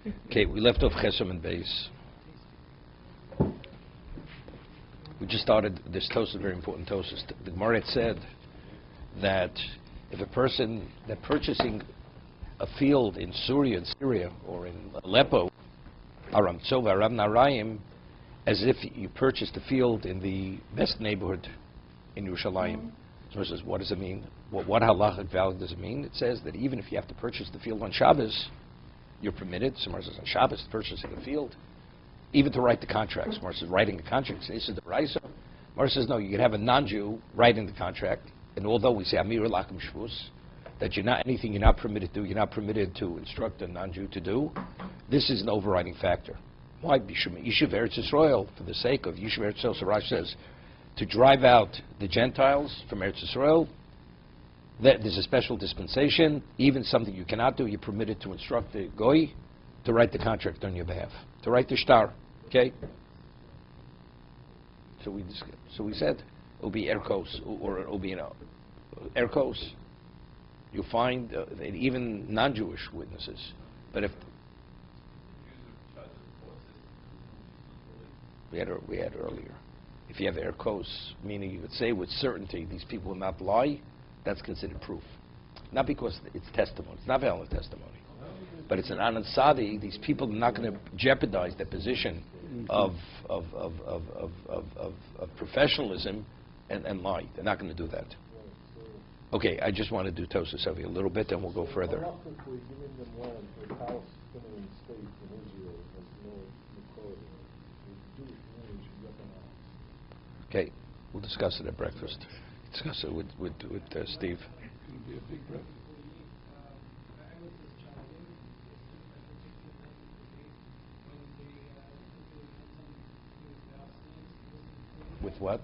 Okay, we left off Chesam and Beis. We just started this toast, a very important toast. The Gemara had said that if a person that purchasing a field in Syria, or in Aleppo, Aram Tzova, Aram Narayim, as if you purchased a field in the best neighborhood in Yerushalayim. So it says, what does it mean? What halachic value does it mean? It says that even if you have to purchase the field on Shabbos, you're permitted. Somewhere says on Shabbos purchasing a field, even to write the contract. Somewhere says writing the contract. This is the Raisa. Somewhere says no, you can have a non-Jew writing the contract. And although we say Amir Lakim Shvus, that you're not permitted to do, you're not permitted to instruct a non-Jew to do, this is an overriding factor. Why? Yishuv Eretz Yisrael, for the sake of Yishuv Eretz Yisrael, so Rashi says, to drive out the Gentiles from Eretz Yisrael, that there's a special dispensation. Even something you cannot do, you're permitted to instruct the Goy to write the contract on your behalf, to write the shtar. Okay? So we said it will be Erkos, or it will be Erkos. You find even non-Jewish witnesses. But if we had earlier, if you have Erkos, meaning you would say with certainty these people will not lie, that's considered proof. Not because it's testimony. It's not valid testimony. But it's an Anand Sadi. These people are not going to jeopardize their position of professionalism and lie. They're not going to do that. Okay, I just want to do Tosas over a little bit, then we'll go further. Okay, we'll discuss it at breakfast. Discuss it with Steve. It'll be a big breakfast. With what?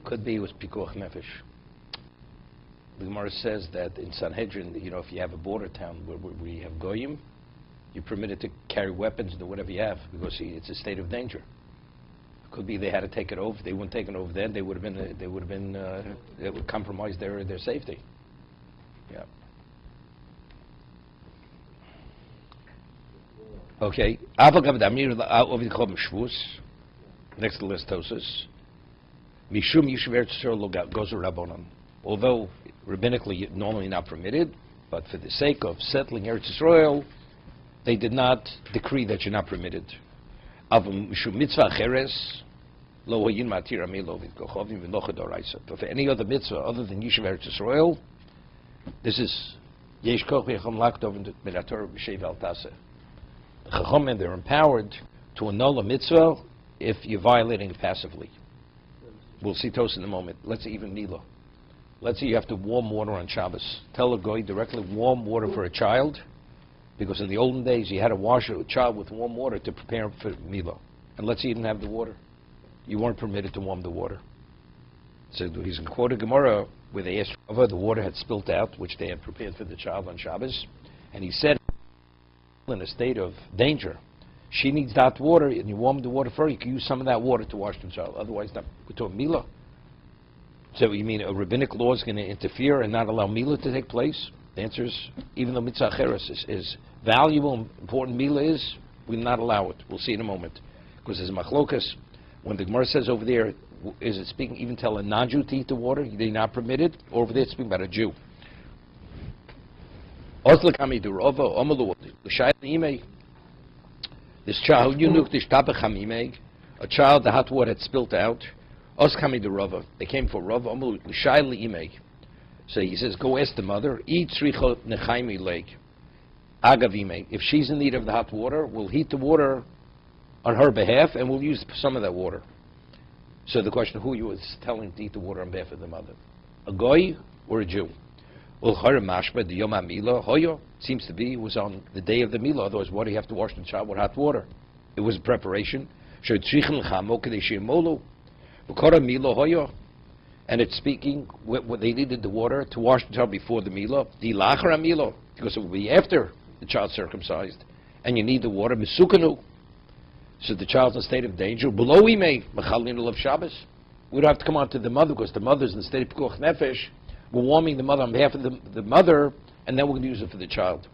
Could be it was Pikuach Nefesh. The Gemara says that in Sanhedrin, if you have a border town where you have Goyim, you're permitted to carry weapons and do whatever you have because it's a state of danger. Could be they had to take it over. They wouldn't take it over then. They would compromise their safety. Yeah. Okay. Next to the list, Tosas. Mishum Yishuv Eretz Yisrael goes to Rabbanon. Although rabbinically normally not permitted, but for the sake of settling Eretz Yisrael, they did not decree that you're not permitted. Mishum Mitzvah Cheres Lo Hayin Matir Amilo V'Kochovim V'Nocha Doraisa. But for any other mitzvah other than Yishuv Eretz Yisrael, this is Yesh Koch V'Yachom Laktov V'Nator B'Sheiv Al Taseh. The Chachomim, they're empowered to annul a mitzvah if you're violating it passively. We'll see Tos in a moment. Let's say even Mila. Let's say you have to warm water on Shabbos. Tell a guy directly warm water for a child, because in the olden days you had to wash a child with warm water to prepare him for Mila. And let's say you didn't have the water. You weren't permitted to warm the water. So he's in quoted Gemara where they asked Rava, the water had spilt out, which they had prepared for the child on Shabbos. And he said, in a state of danger, she needs that water, and you warm the water for her, you can use some of that water to wash the child. Otherwise, not to a Mila. So you mean a rabbinic law is going to interfere and not allow Mila to take place? The answer is, even though Mitzvah Cheres is valuable and important, Mila is, we will not allow it. We'll see in a moment. Because there's machlokas, when the Gemara says over there, is it speaking, even tell a non-Jew to eat the water, they're not permitted? Or over there it's speaking about a Jew. This child, a child, the hot water had spilt out. They came for Rava. So he says, go ask the mother. If she's in need of the hot water, we'll heat the water on her behalf, and we'll use some of that water. So the question, who you was telling to heat the water on behalf of the mother? A goy or a Jew? Seems to be it was on the day of the Milah. Otherwise, why do you have to wash the child with hot water? It was preparation. And it's speaking what they needed the water to wash the child before the Milah. Because it will be after the child's circumcised, and you need the water, Mesukanu, so the child's in a state of danger, below Imei, Mechalin of Shabbos. We don't have to come on to the mother, because the mother's in the state of Pekuach Nefesh. We're warming the mother on behalf of the mother, and then we're going to use it for the child.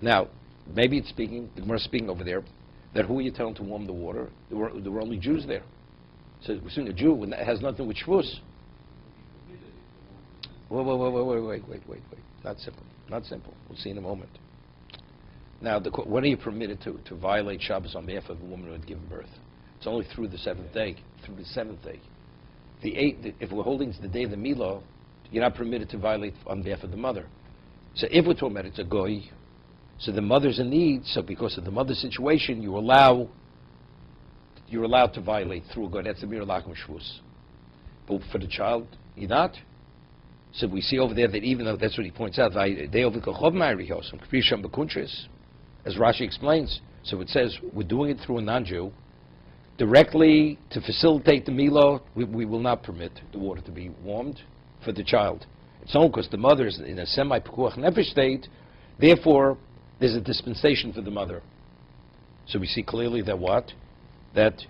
Now, maybe it's speaking, the Gemara speaking over there, that who are you telling to warm the water? There were only Jews there. So we're seeing a Jew, and that has nothing with Shavuos. Wait. Not simple. We'll see in a moment. Now, when are you permitted to violate Shabbos on behalf of a woman who had given birth? It's only through the seventh day. Through the seventh day. If we're holding to the day of the Milah, you're not permitted to violate on behalf of the mother. So if we're talking about it's a goy, so the mother's in need, so because of the mother's situation, you're allowed to violate through a goy. That's a mir lakum shvus. But for the child, you're not. So we see over there that even though that's what he points out, as Rashi explains, so it says we're doing it through a non-Jew, directly to facilitate the Milah, we will not permit the water to be warmed for the child. It's only because the mother is in a semi-Pekuach Nefesh state, therefore there's a dispensation for the mother. So we see clearly that what? That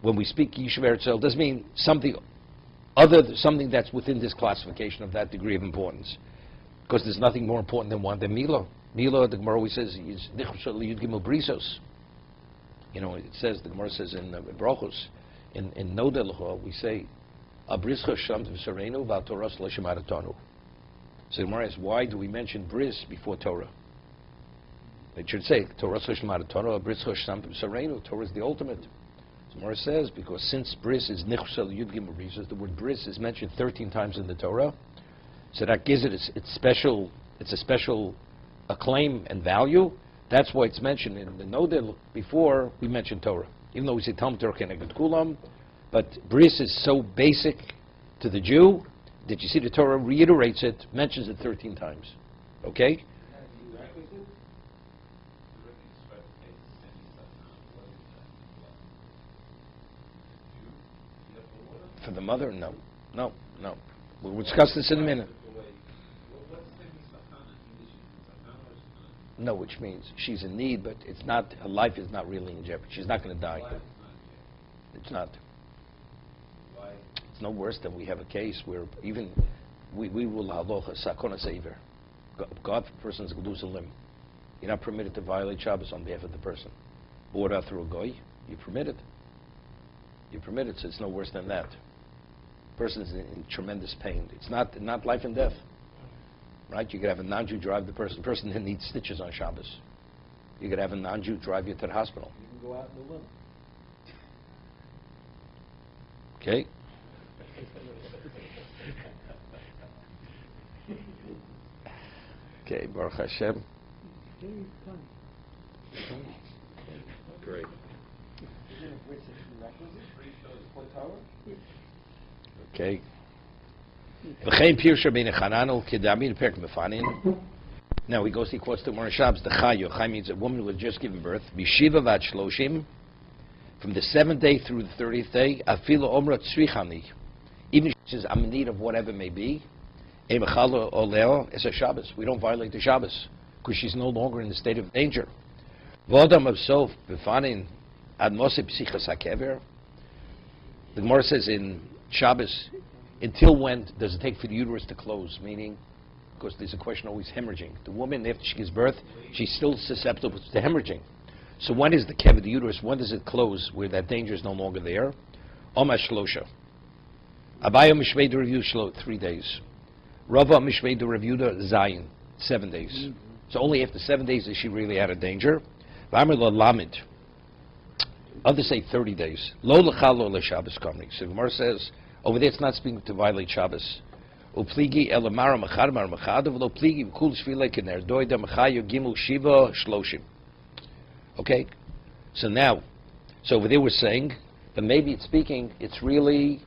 when we speak Yishuv Eretz Yisrael, doesn't mean something that's within this classification of that degree of importance. Because there's nothing more important than Milah. Milah, the Gemara always says, is Nichshel Yud Gimel Brisos. You know, it says, the Gemara says in Brachos, in Nodelcha, we say, Abrischa Shamt V'Sarenu V'Atoras L'Shemaratonu. So the Gemara asks, why do we mention bris before Torah? It should say, Torah L'Shemaratonu, Abrischa Shamt V'Sarenu, Torah is the ultimate. The Gemara says, because since bris is Nichshel Yud Gimel Brisos, the word bris is mentioned 13 times in the Torah, so that gives it its a special acclaim and value. That's why it's mentioned in the Nodel before we mentioned Torah. Even though we say Talmud Torah Keneged Kulam, but bris is so basic to the Jew that you see the Torah reiterates it, mentions it 13 times. Okay? For the mother? No. We'll discuss this in a minute. No, which means she's in need, but it's not. Her life is not really in jeopardy. She's not going to die. It's not. It's no worse than we have a case where even we will halocha sakona sever. God, the person's going to lose a limb. You're not permitted to violate Shabbos on behalf of the person. Order through a goy, you're permitted. You're permitted, so it's no worse than that. Person's in tremendous pain. It's not life and death. Right? You could have a non-Jew drive the person. The person needs stitches on Shabbos. You could have a non-Jew drive you to the hospital. You can go out in the limb. Okay? Okay, Baruch Hashem. Great. Okay. Now he goes, he quotes the Gemara Shabbos, the Chayo. Chay means a woman who has just given birth. Bishiva vat shloshim, from the 7th day through the 30th day, afilo omra tzrichani. Even if she says, I'm in need of whatever may be, emechalo oleo, it's a Shabbos. We don't violate the Shabbos, because she's no longer in the state of danger. Vodam of sof befanin ad mose psichas hakever. The Gemara says in Shabbos, until when does it take for the uterus to close? Meaning, because there's a question always hemorrhaging. The woman, after she gives birth, she's still susceptible to hemorrhaging. So when is the kev of the uterus? When does it close where that danger is no longer there? Oma shlosha. Abaya mishvei review 3 days. Rava mishvei review zayin 7 days. So only after 7 days is she really out of danger. V'amr lo lamid. Others say 30 days. Lo l'chal lo l'Shabbos kamri. So Gemara says, over there, it's not speaking to violate Shabbos. Upligi elamara machad mar machadav lo pligi v'kul shvile kener doida machayo gimel shiva shloshim. Okay, so over there we're saying that maybe it's speaking. It's really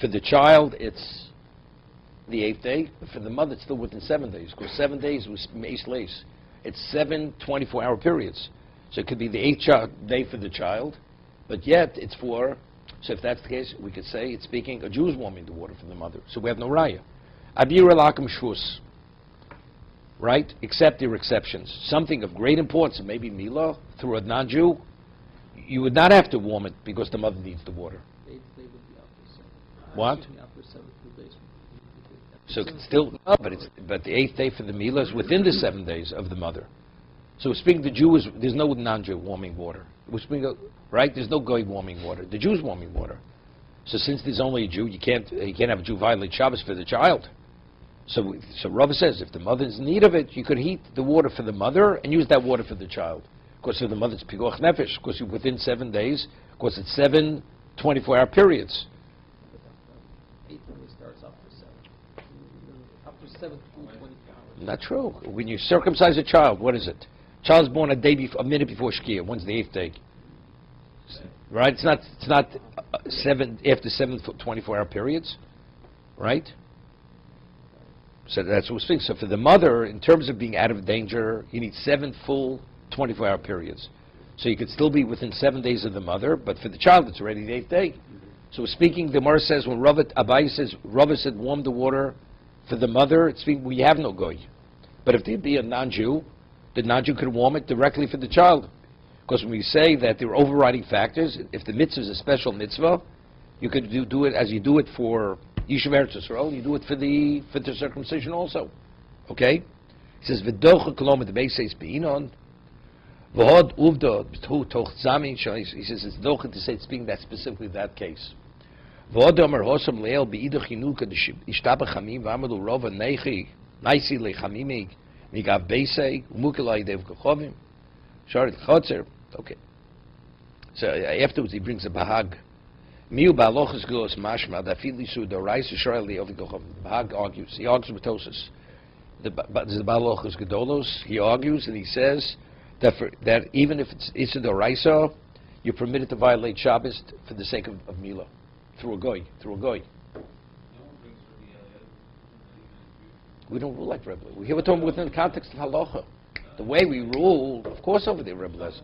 for the child. It's the 8th day, but for the mother, it's still within 7 days. Because 7 days was meis leis. It's 7 24-hour periods. So it could be the 8th day for the child, but yet it's for. So if that's the case, we could say it's speaking, a Jew is warming the water for the mother. So we have no raya. Abir elakim shvus. right? Except there are exceptions. Something of great importance, maybe Mila, through a non-Jew, you would not have to warm it because the mother needs the water. They would be after 7. What? After 7 days. So it's still, no, but the 8th day for the Mila is within the 7 days of the mother. So speaking the Jew is, there's no non-Jew warming water. We're speaking of, right? There's no goy warming water. The Jew's warming water. So since there's only a Jew, you can't have a Jew violate Shabbos for the child. So Rava says if the mother's in need of it, you could heat the water for the mother and use that water for the child. Of course, if the mother's pikuach nefesh, of course, within 7 days, of course, it's 7 24-hour periods. 8 only starts after 7. After 7 to 24 hours. Not true. When you circumcise a child, what is it? Child's born a minute before Shkia. When's the 8th day? Right? It's not 7 after 7 24-hour periods, right? So that's what we're speaking. So for the mother, in terms of being out of danger, you need 7 full 24-hour periods. So you could still be within 7 days of the mother, but for the child, it's already the 8th day. So speaking, the Gemara says when Abai says Rava said warm the water for the mother, it's speaking we have no goy. But if there'd be a non-Jew, the non-Jew could warm it directly for the child. Because when we say that there are overriding factors, if the mitzvah is a special mitzvah, you could do it as you do it for Yishuv Eretz Yisrael, you do it for the circumcision also. Okay? He says, V'docha kolom the base says be'inon, v'hod uvda b'tu toch zamin, he says it's docha to say it's speaking that specifically that case. V'hod omer hosam le'el be'idah chinuka d'ishtaba chamim v'amadu rova nechi naisi lechamimig migav beisei umukelai dev kochovim sharit chotzer. Okay. So afterwards he brings a bahag. Miu ba'alochas gulos mashma dafili su doraisa sharit le'ov kochovim. Bahag argues. He argues with Tosas. The ba'alochas gedolos. He argues and he says that even if it's Issa Doraisa, you're permitted to violate Shabbos for the sake of Mila, through a goy. We don't rule like Rebbe. We have a term within the context of halacha. The way we rule, of course, over there, Rebbe Les.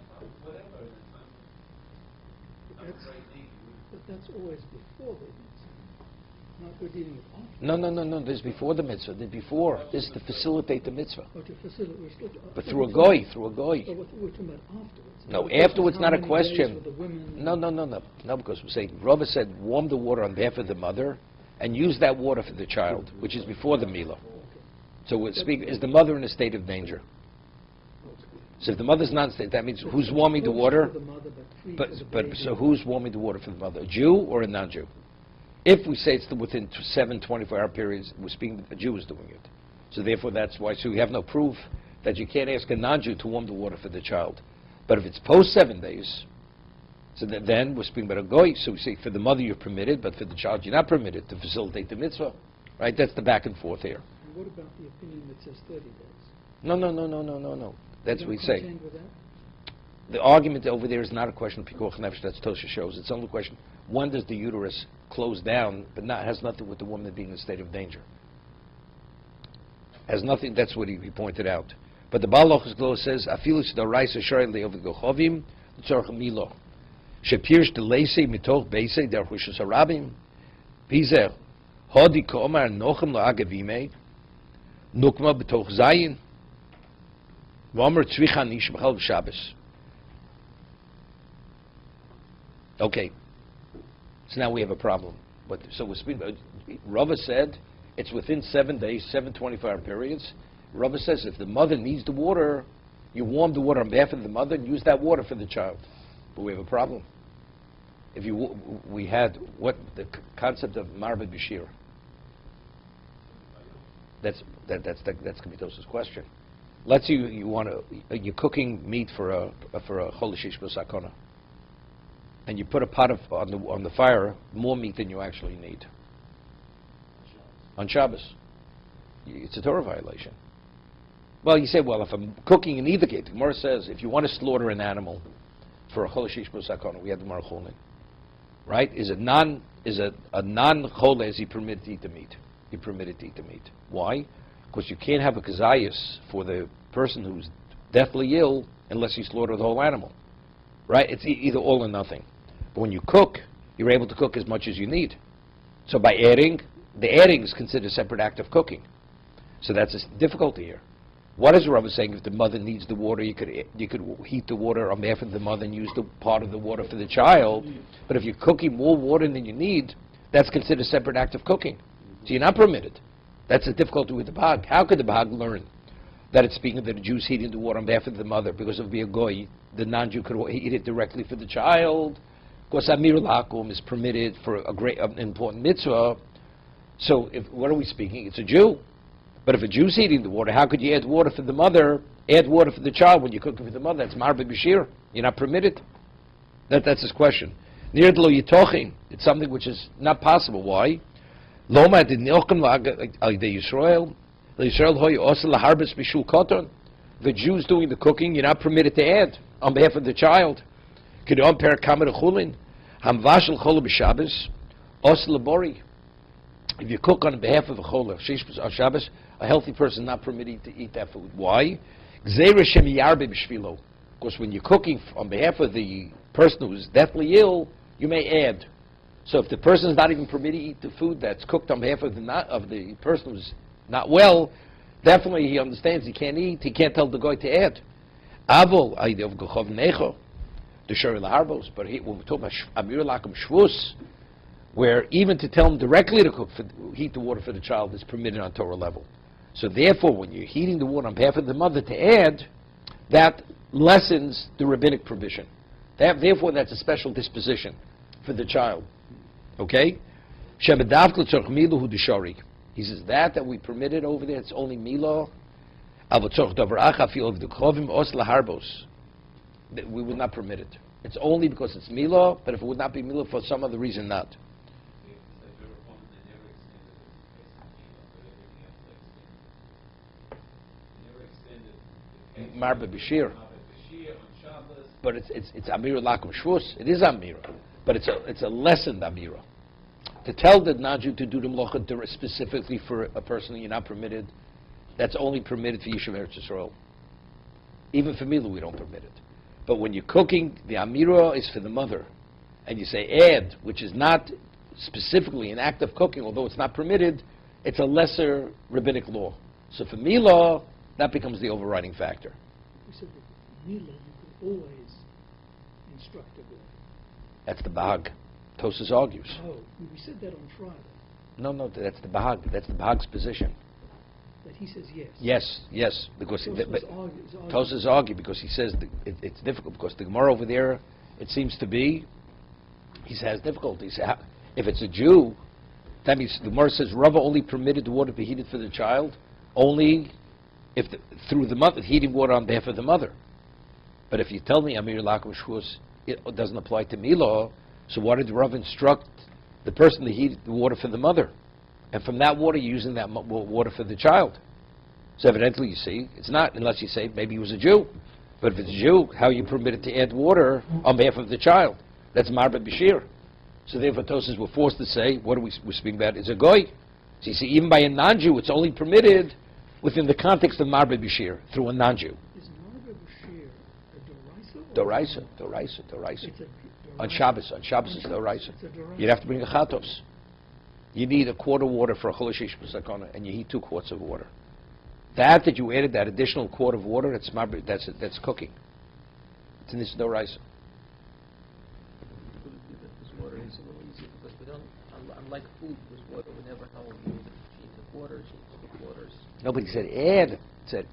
But that's always before the mitzvah. Not we're dealing with after. No. This is before the mitzvah. This is to facilitate the mitzvah. Or to facilitate. But through a goy. But we're talking about afterwards. No, afterwards How not a many question. days for the women? No, because we're saying, Rava said, warm the water on behalf of the mother and use that water for the child, which is before the Mila. So we're speaking, is the mother in a state of danger? So if the mother's not in state, that means who's warming the water? So who's warming the water for the mother? A Jew or a non-Jew? If we say it's within 7 24-hour periods, we're speaking, a Jew is doing it. So therefore that's why, so we have no proof that you can't ask a non-Jew to warm the water for the child. But if it's post 7 days, so then we're speaking about a goy. So we say for the mother you're permitted, but for the child you're not permitted to facilitate the mitzvah. Right? That's the back and forth here. And what about the opinion that says 30 days? No. That's what we say. With that? The argument over there is not a question of pikuach nefesh. That's Tosha shows. It's only a question: when does the uterus close down, but has nothing with the woman being in a state of danger. Has nothing. That's what he pointed out. But the Baal Lochus Glo says, "Afilus daraisa shari le'ovid gochovim tzorch milo shepirsh delesei mitoch beisei derchushus harabim pizer hodi ko'omar nochem lo'agavime nukma b'toch zayin v'omer tzvicha nish b'chal b'Shabbos." Okay, so now we have a problem. But so we're speaking about. Rava said it's within 7 days, 7 24-hour periods. Rava says if the mother needs the water, you warm the water on behalf of the mother and use that water for the child. But we have a problem. If we had what the concept of Marvad Bashir. That's Kmitos's question. Let's say you're cooking meat for a Cholishish B'Sakona, and you put a pot on the fire more meat than you actually need. On Shabbos, it's a Torah violation. Well, you say, well, if I'm cooking in either case, the Gemara says if you want to slaughter an animal for a Cholishish B'Sakona, we have the Gemara Cholin, right? Is a non-chole, is he permitted to eat the meat? You're permitted to eat the meat. Why? Because you can't have a kazayas for the person who's deathly ill unless you slaughter the whole animal, right? It's either all or nothing. But when you cook, you're able to cook as much as you need. So by adding, the adding is considered a separate act of cooking. So that's a difficulty here. What is Rabbi saying? If the mother needs the water, you could heat the water on behalf of the mother and use the part of the water for the child. But if you're cooking more water than you need, that's considered a separate act of cooking. So you're not permitted. That's the difficulty with the Bahag. How could the Bahag learn that it's speaking of the Jews heating the water on behalf of the mother? Because of being a goy, the non-Jew could heat it directly for the child. Because Amir Lakum is permitted for an important mitzvah. So what are we speaking? It's a Jew. But if a Jew's heating the water, how could you add water for the mother, add water for the child when you're cooking for the mother? That's Marbe Bashir. You're not permitted. That's his question. Near the lo yitochim, it's something which is not possible. Why? Loma did nilchem Yisrael. Yisrael hoy osel laharbes bishul koton. The Jews doing the cooking, you're not permitted to add on behalf of the child. Kidon per kamer chulin, hamvashel chol b'Shabbos, osel labori. If you cook on behalf of a chol on Shabbos, a healthy person is not permitted to eat that food. Why? Because when you're cooking on behalf of the person who's deathly ill, you may add. So if the person is not even permitted to eat the food that's cooked on behalf of the person who's not well, definitely he understands he can't eat. He can't tell the guy to add. Avol of gechov necho, the shari laharbos. But when we talk about amir lakum shvus, where even to tell him directly to heat the water for the child is permitted on Torah level. So therefore, when you're heating the water on behalf of the mother to add, that lessens the rabbinic provision. Therefore, that's a special disposition for the child. Okay? He says that we permitted over there, it's only milah. We would not permit it. It's only because it's milah, but if it would not be milah for some other reason, not. Marbe Bashir. But it's Amira Lakum Shvus. It is Amira. But it's a lessened Amira. To tell the Naju to do the Mlocha specifically for a person you're not permitted, that's only permitted for Yishuv Eretz Yisrael. Even for Milu we don't permit it. But when you're cooking, the Amira is for the mother. And you say add, which is not specifically an act of cooking, although it's not permitted, it's a lesser rabbinic law. So for Milah, that becomes the overriding factor. You said that Milah, you could always instruct a boy. That's the Bahag. Tosas argues. Oh, we said that on Friday. No, that's the Bahag. That's the Bahag's position. That he says yes. Yes, because Tosas Tosas argue because he says it's difficult because the Gemara over there, it seems to be, he has difficulties. If it's a Jew, that means the Gemara says Rava only permitted the water to be heated for the child only if through the mother, heating water on behalf of the mother. But if you tell me Amir Lakum Shvus, it doesn't apply to Milah, so why did Rav instruct the person to heat the water for the mother? And from that water, you're using that water for the child. So evidently, you see, it's not, unless you say maybe he was a Jew. But if it's a Jew, how are you permitted to add water on behalf of the child? That's Marbe Bashir. So therefore, Tosas were forced to say, what are we speaking about? It's a goy. So you see, even by a non-Jew, it's only permitted within the context of Marbe Bashir, through a non-Jew. Is Marbe Bashir a Doraisa? Doraisa. On Shabbos it's Doraisa. You'd have to bring a chatos. You need a quart of water for a cholashish b'sakona, and you heat 2 quarts of water. That you added, that additional quart of water, that's cooking. It's in this Doraisa. This water is a little easier because we don't, unlike food, this water we never know you the sheet of water, sheets of waters. Nobody said add. It said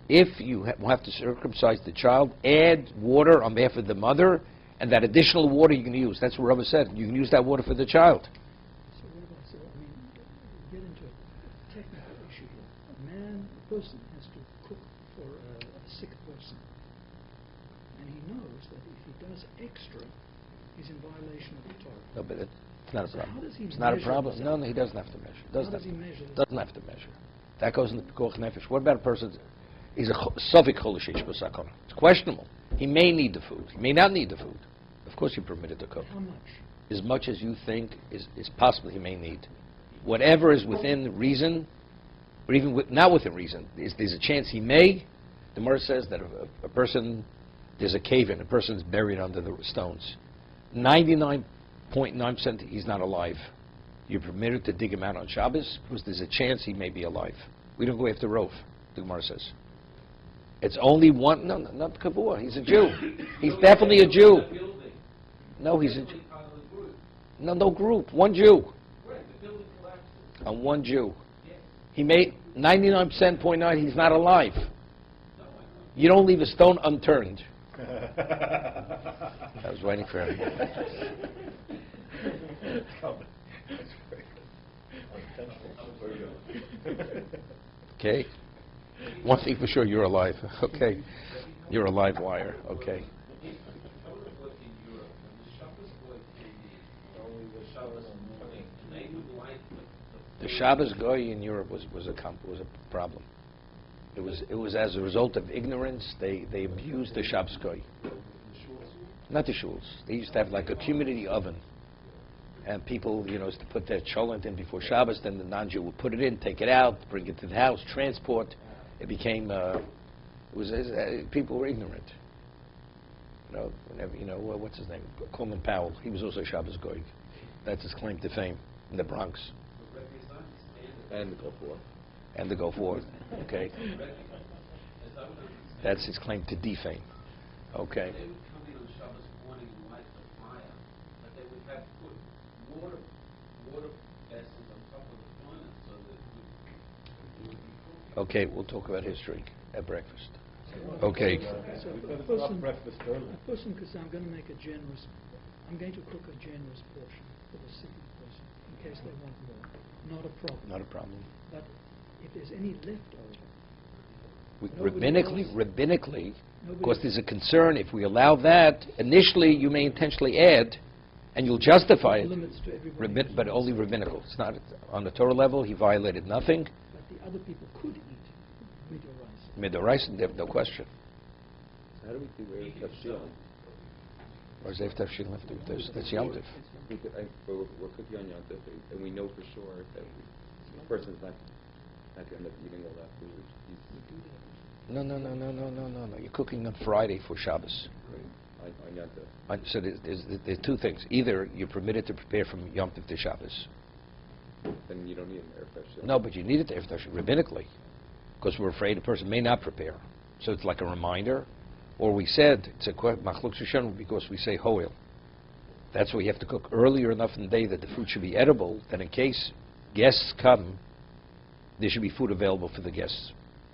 if you have to circumcise the child, add water on behalf of the mother, and that additional water you can use. That's what Rava said. You can use that water for the child. So what about, get into a technical issue here. A person has to cook for a sick person. And he knows that if he does extra, he's in violation of the Torah. No, but it's not a problem. How does he it's not a measure problem. this? No, he doesn't have to measure. How does he measure this? Doesn't have to measure. That goes in the Pikuach Nefesh. What about a person? He's a Sovik Cholashish B'Sakona. It's questionable. He may need the food. He may not need the food. Of course you're permitted to cook. How much? As much as you think is possible he may need. Whatever is within reason, or even not within reason, there's a chance he may. The Gemara says that a person, there's a cave in, a person's buried under the stones. 99.9% he's not alive. You're permitted to dig him out on Shabbos because there's a chance he may be alive. We don't go after Rov. the Gemara says. It's only one, no, not Kavua, he's a Jew. He's definitely a Jew. No, he's a Jew. No group, one Jew. And one Jew. He made 99.9%, he's not alive. You don't leave a stone unturned. I was waiting for him. Okay. One thing for sure, you're alive. Okay. You're a live wire. Okay. The Shabbos Goy in Europe was a problem. It was as a result of ignorance. They abused the Shabbos Goy. Not the shuls. They used to have like a community oven, and people, used to put their cholent in before Shabbos. Then the non-Jew would put it in, take it out, bring it to the house, transport. It became people were ignorant. What's his name? Coleman Powell. He was also a Shabbos Goy. That's his claim to fame in the Bronx. And the Gulf War. And the Gulf War. Okay. That's his claim to defame. Okay. They would come in on Shabbos morning and light the fire, but they would have put water vessels on top of the furnace so that it would be cooked. Okay, we'll talk about history at breakfast. Okay. So a person could say, I'm going to cook a generous portion for the sick person in case they want more. Not a problem. Not a problem. But if there's any leftover, Rabbinically, of course, there's a concern. If we allow that, initially you may intentionally add, and you'll justify it. limits to everybody. But only rabbinical. It's not on the Torah level. He violated nothing. But the other people could eat midoraisa. No question. So how do we do Erev Tafshil? Or is Erev Tafshil left? That's Yom Tov. We're cooking on Yom Tov, and we know for sure that the person's not going to end up eating all that food. No. You're cooking on Friday for Shabbos. On Yom Tov. So there's two things. Either you're permitted to prepare from Yom Tov to Shabbos. Then you don't need an Erev Tafshil. No, but you need it to Erev Tafshil rabbinically, because we're afraid a person may not prepare. So it's like a reminder. Or we said it's a machlok shushan because we say hoil. That's why you have to cook earlier enough in the day that the food should be edible, that in case guests come, there should be food available for the guests.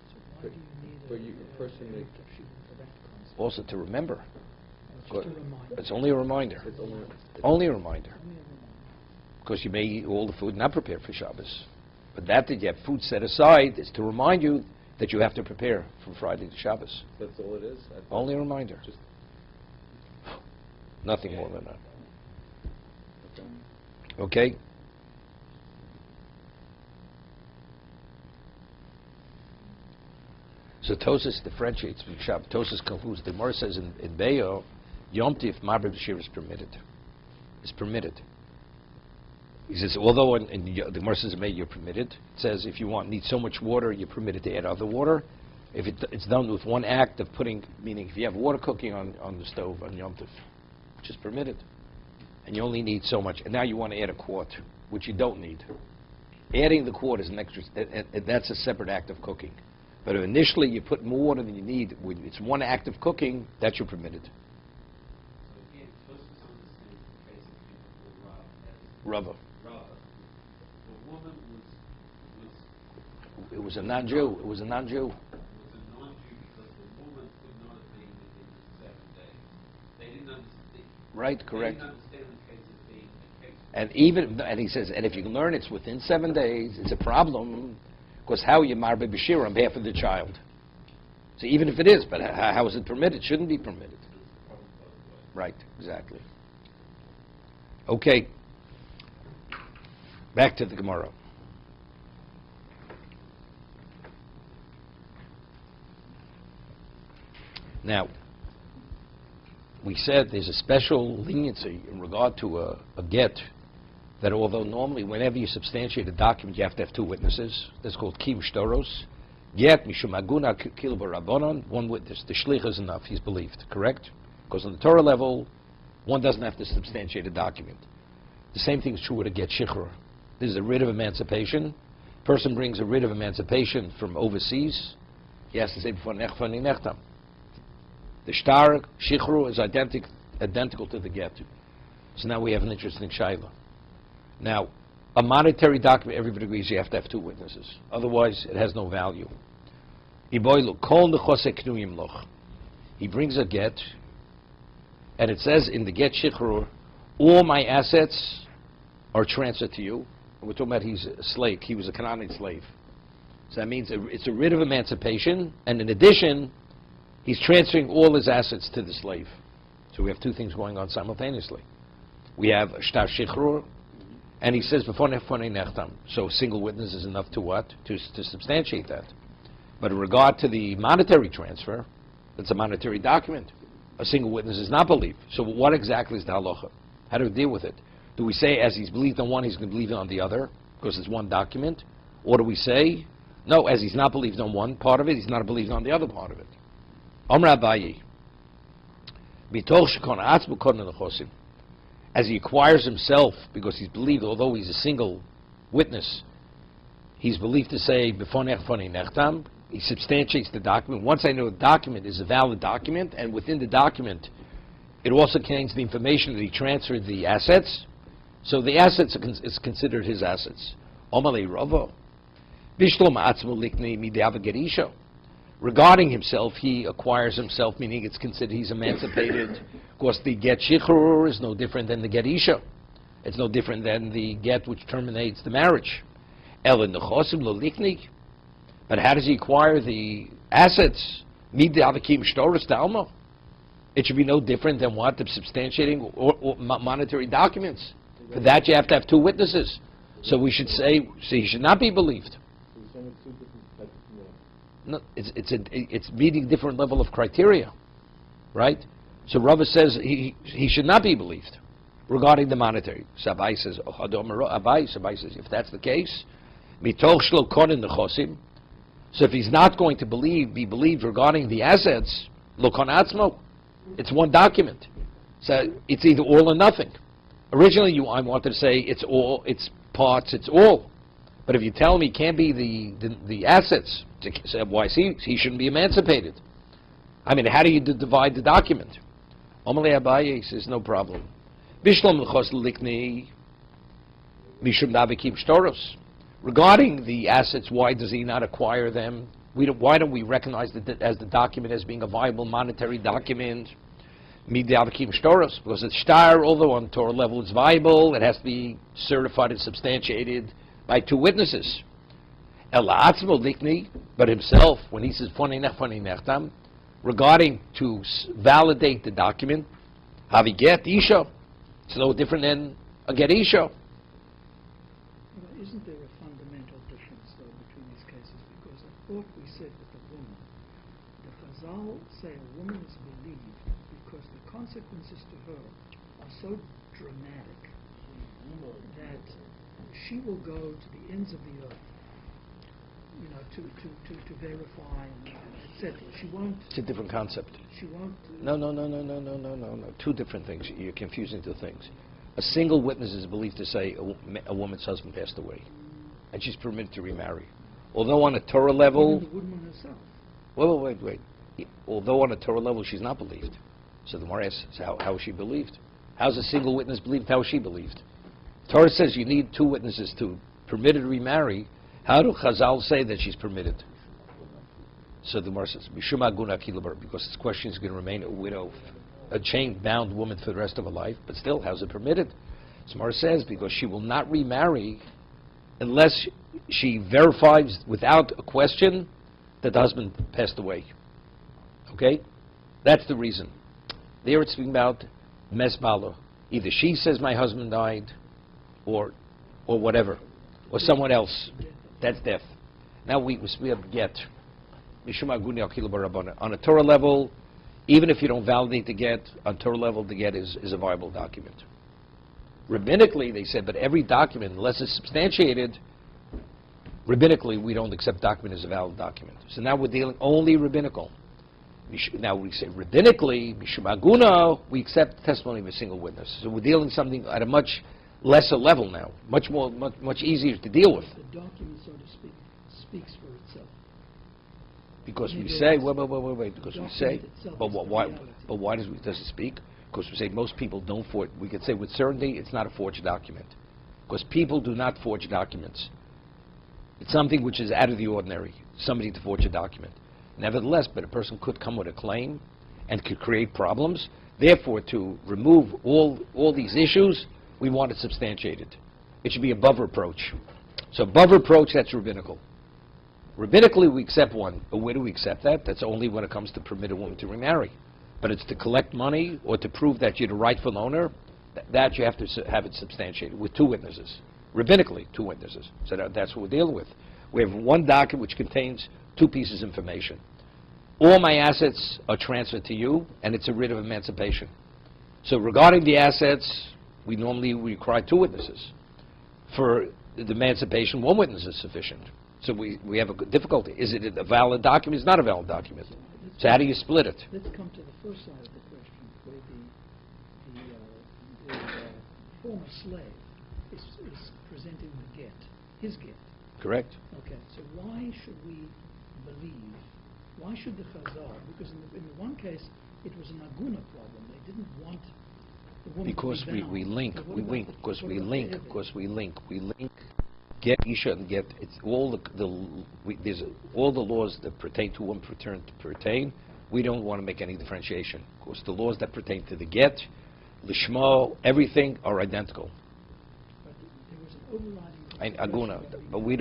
So why do you need But a person Erev may... Tafshil for that concept? Also to remember. It's just a reminder. It's only a reminder. It's only... Only a reminder. Only a reminder. Because you may eat all the food not prepared for Shabbos. But that you have food set aside is to remind you that you have to prepare from Friday to Shabbos. That's all it is? Only a reminder. Just... Nothing more than that. Okay? So Tosas differentiates between Shabbos. Tosas concludes. The Gemara says in Beyo, Yom Tif Marbe B'Shir is permitted. It's permitted. He says, although in the Gemara says in Beyo you're permitted, it says if you need so much water, you're permitted to add other water. If it's done with one act of putting, meaning if you have water cooking on the stove on Yom Tif, which is permitted, and you only need so much, and now you want to add a quart, which you don't need. Adding the quart is an extra, that's a separate act of cooking. But if initially you put more water than you need, when it's one act of cooking, that you're permitted. So again, Tosfos understands the case of people called Rava. Rava. The woman was It was a non-Jew. It was a non-Jew. was a non-Jew because the woman could not have been within the 7 days. They didn't understand. Right, correct. They didn't understand the case as being a case. And he says, and if you can learn it's within 7 days, it's a problem, because how you marbe b'shir on behalf of the child? So even if it is, but how is it permitted? It shouldn't be permitted. Right, exactly. Okay. Back to the Gemara. Now, we said there's a special leniency in regard to a get, that although normally whenever you substantiate a document you have to have two witnesses. That's called kim shtoros. Get mishum aguna kil b'rabbanon, one witness. The shlich is enough, he's believed, correct? Because on the Torah level, one doesn't have to substantiate a document. The same thing is true with a get shichur. This is a writ of emancipation. Person brings a writ of emancipation from overseas. He has to say before nechfani nechtam. The shtar shichru is identical to the get. So now we have an interesting shayla. Now, a monetary document, everybody agrees you have to have two witnesses. Otherwise, it has no value. He brings a get, and it says in the get shichru, all my assets are transferred to you. We're talking about he's a slave. He was a Canaanite slave. So that means it's a writ of emancipation, and in addition, he's transferring all his assets to the slave. So we have two things going on simultaneously. We have shtar shichrur, and he says before nefone nechtam. So a single witness is enough to what? To substantiate that. But in regard to the monetary transfer, it's a monetary document. A single witness is not believed. So what exactly is the halacha? How do we deal with it? Do we say as he's believed on one, he's going to believe on the other, because it's one document? Or do we say, no, as he's not believed on one part of it, he's not believed on the other part of it? Amr Abayi, as he acquires himself, because he's believed, although he's a single witness, he's believed to say, he substantiates the document. Once I know the document is a valid document, and within the document, it also contains the information that he transferred the assets, so the assets is considered his assets. Regarding himself, he acquires himself, meaning it's considered he's emancipated. Of course, the get shichrur is no different than the get isha. It's no different than the get which terminates the marriage. But how does he acquire the assets? It should be no different than what? The substantiating or monetary documents. For that you have to have two witnesses. So we should say, he should not be believed. No, it's meeting different level of criteria, right? So Rava says he should not be believed regarding the monetary. Sabai says, if that's the case, so if he's not going to be believed regarding the assets, it's one document. So it's either all or nothing. Originally, I wanted to say it's all, it's parts, it's all. But if you tell me it can't be the assets, why he shouldn't be emancipated? I mean, how do you divide the document? Amalei Abaye says, no problem. Regarding the assets, why does he not acquire them? Why don't we recognize that as the document as being a viable monetary document? Because it's shtar, although on Torah level it's viable, it has to be certified and substantiated by two witnesses. But himself, when he says regarding to validate the document, havi get isha, it's no different than a get isha. Isn't there a fundamental difference, though, between these cases? Because I thought we said with the woman, the Chazal say a woman is believed because the consequences to her are so dramatic that she will go to the ends of the earth, to verify and etc. She won't. It's a different concept. She won't. No. Two different things. You're confusing two things. A single witness is believed to say a woman's husband passed away, and she's permitted to remarry. Although on a Torah level, even the woman herself. Wait. Although on a Torah level she's not believed. So the Gemara asks, how is she believed? How's a single witness believed? How is she believed? Torah says you need two witnesses to permit her to remarry. How do Chazal say that she's permitted? So the Gemara says, because this question is going to remain a widow, a chain-bound woman for the rest of her life, but still, how's it permitted? So Gemara says, because she will not remarry unless she verifies without a question that the husband passed away. Okay? That's the reason. There it's speaking about mesbala. Either she says my husband died, or whatever, or someone else. That's death. Now we have get. On a Torah level, even if you don't validate the get, on Torah level the get is a viable document. Rabbinically, they said, but every document, unless it's substantiated, rabbinically we don't accept document as a valid document. So now we're dealing only rabbinical. Now we say rabbinically, mishumaguna, we accept the testimony of a single witness. So we're dealing something at a much lesser level now, much easier to deal with. The document, so to speak, speaks for itself. Because we Midoraisa. say, wait, because we say, Document itself but is the why? reality. But why does it speak? Because we say most people don't forge. We could say with certainty it's not a forged document, because people do not forge documents. It's something which is out of the ordinary. Somebody to forge a document. Nevertheless, but a person could come with a claim and could create problems. Therefore, to remove all these issues, we want it substantiated. It should be above reproach. So above reproach, that's rabbinical. Rabbinically, we accept one, but where do we accept that? That's only when it comes to permit a woman to remarry. But it's to collect money or to prove that you're the rightful owner, that you have to have it substantiated with two witnesses. Rabbinically, two witnesses. So that's what we're dealing with. We have one document which contains two pieces of information. All my assets are transferred to you, and it's a writ of emancipation. So regarding the assets, we normally require two witnesses. For the emancipation, one witness is sufficient. So we have a difficulty. Is it a valid document? It's not a valid document. So how do you split it? Let's come to the first side of the question, where the former slave is presenting the get, his get. Correct. Okay, so why should we believe, why should the Chazal, because in the one case, it was an aguna problem. They didn't want the woman Because to be bound. we link, But what we about link, the- because what we about link, the Eved? because we link. Get Isha and get, it's all there's all the laws that pertain to one pertain. We don't want to make any differentiation. Of course, the laws that pertain to the get, lishma, everything are identical. But there was an overriding... And aguna, but we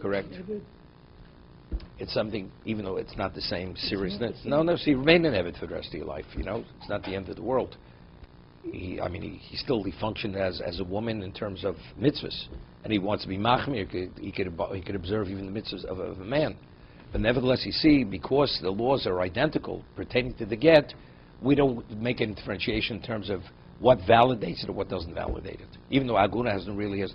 Correct. It's something, even though it's not the same seriousness. No, see, remain an Eved for the rest of your life, It's not the end of the world. He still functioned as a woman in terms of mitzvahs. And he wants to be machmir, he could observe even the mitzvahs of a man. But nevertheless, you see, because the laws are identical pertaining to the get, we don't make any differentiation in terms of what validates it or what doesn't validate it. Even though aguna has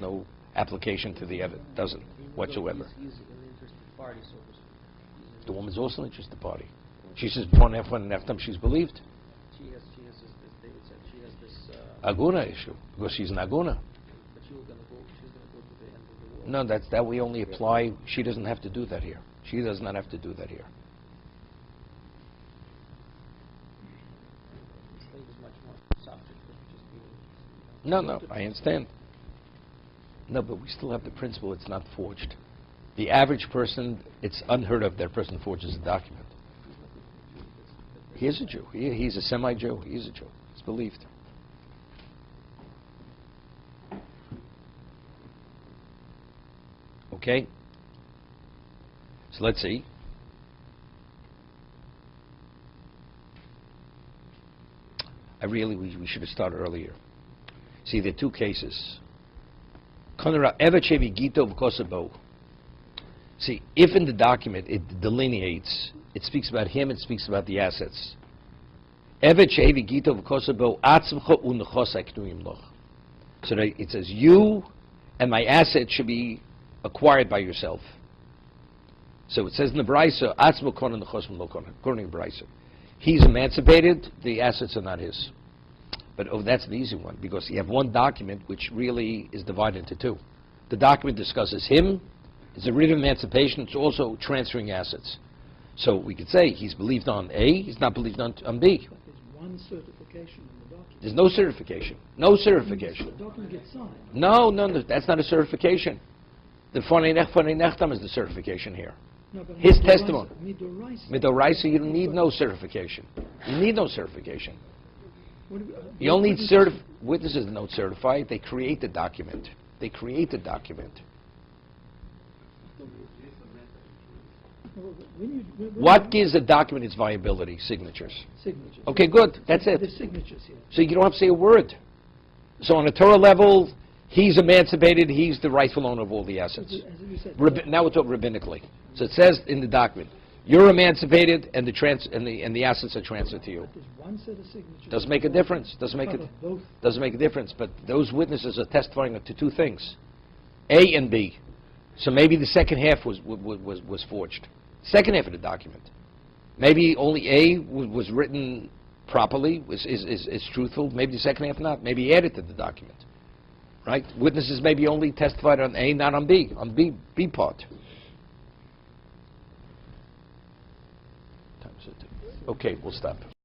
no application to the Eved, doesn't whatsoever. He's an interested party, so to speak. The woman's also an interested party. She says, one after time she's believed. She has this, as David said, she has this, Aguna issue, because she's an aguna. but she's gonna go to the end of the world. No, that we only apply, she doesn't have to do that here. She does not have to do that here. The slave is much more subject than just being... No, I understand. No, but we still have the principle it's not forged. The average person, it's unheard of that a person forges a document. He is a Jew. He's a semi-Jew. He is a Jew. It's believed. Okay? So let's see. We should have started earlier. See, there are two cases. See, if in the document it delineates, it speaks about him, it speaks about the assets. So that it says, you and my assets should be acquired by yourself. So it says in the Braisa, according to the Braisa, he's emancipated, the assets are not his. But that's an easy one, because you have one document which really is divided into two. The document discusses him, it's a writ of emancipation, it's also transferring assets. So we could say he's believed on A, he's not believed on B. But there's one certification in the document. There's no certification. No certification. The document gets signed. No, that's not a certification. The Fonei Nechtam is the certification here. No, but His Midoraisa- testimony. Midoraisa. Midoraisa, you don't need no certification. You need no certification. What do we- You don't need witnesses- witnesses don't certify it. They create the document. They create the document. when What gives a document its viability? Signatures. Signatures. Okay, good. That's it. There's signatures here. So you don't have to say a word. So on a Torah level, he's emancipated. He's the rightful owner of all the assets. As you said, Now we're talking rabbinically. So it says in the document, you're emancipated, and the assets are transferred to you. there's one set of signatures. Doesn't make a difference. Doesn't make Cover both. Doesn't make a difference. But those witnesses are testifying to two things, A and B. So maybe the second half was forged. Second half of the document. Maybe only A was written properly, is truthful. Maybe the second half not. Maybe added to the document. Right? Witnesses maybe only testified on A, not on B. On B part. Okay, we'll stop.